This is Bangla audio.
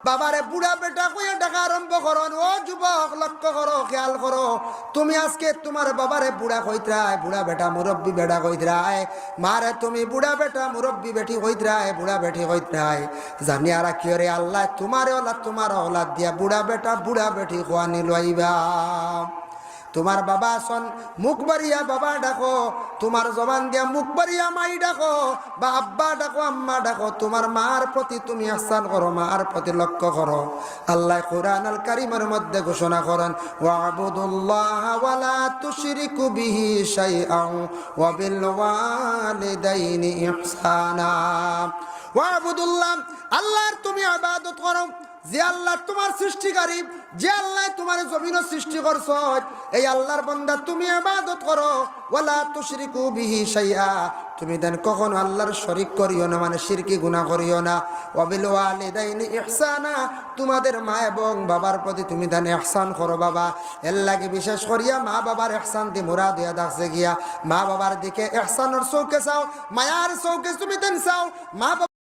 বাবারে বুড়া বেটা কইয়া ডাকা আরম্ভ করো। ও যুবক, লক্ষ্য করো, খেয়াল করো, তুমি আজকে তোমার বাবারে বুড়া কইতরায়, বুড়া বেটা মুরব্বী বেটা কইতরায়, মারে তুমি বুড়া বেটা মুরব্বী বেটি কইতরায়, বুড়া বেটি কইতরায়। জানিয়া রাখিও রে, আল্লাহ তোমারে ওলাদ, তোমার ওলাদ দিয়া বুড়া বেটা বুড়া বেটি খোয়ানি লইবা। তোমার বাবা আসন মুখ বাড়িয়া বাবা ডাকো, তোমার জবান দিয়া মুখ বাড়িয়া মাই ডাকো, বা আব্বা ডাকো, আম্মা ডাকো। তোমার মার প্রতি তুমি ইহসান করো, মার প্রতি লক্ষ্য করো। আল্লাহ কুরআন আল কারীমের মধ্যে ঘোষণা করেন, ওয়াবুদুল্লাহ ওয়ালা তুশরিকু বিহি শাইআন ওয়া বিল ওয়ালিদাইনি ইহসানা। ওয়াবুদুল্লাহ, আল্লাহর তুমি ইবাদত করো, যে আল্লাহ তোমার সৃষ্টিকারী, যে আল্লাহ তোমার জমিন সৃষ্টি করছ, এই আল্লাহর বান্দা তুমি ইবাদত করো। ওয়ালা তুশরিকু বিহি শাইআ, তুমি দেন কখনো আল্লাহর শরীক করিও না, মানে শিরকি গুনাহ করিও না। ওয়া বিল ওয়ালিদাইনি ইহসানা, তোমাদের মা এবং বাবার প্রতি তুমি দেন ইহসান করো। বাবা এর লাগে বিশেষ করিয়া মা বাবার ইহসান দি মুরাদ হইয়া থাকছে গিয়া, মা বাবার দিকে ইহসানের চৌকে চাও, মায়ার চৌকে তুমি দেন চাও। মা বাবা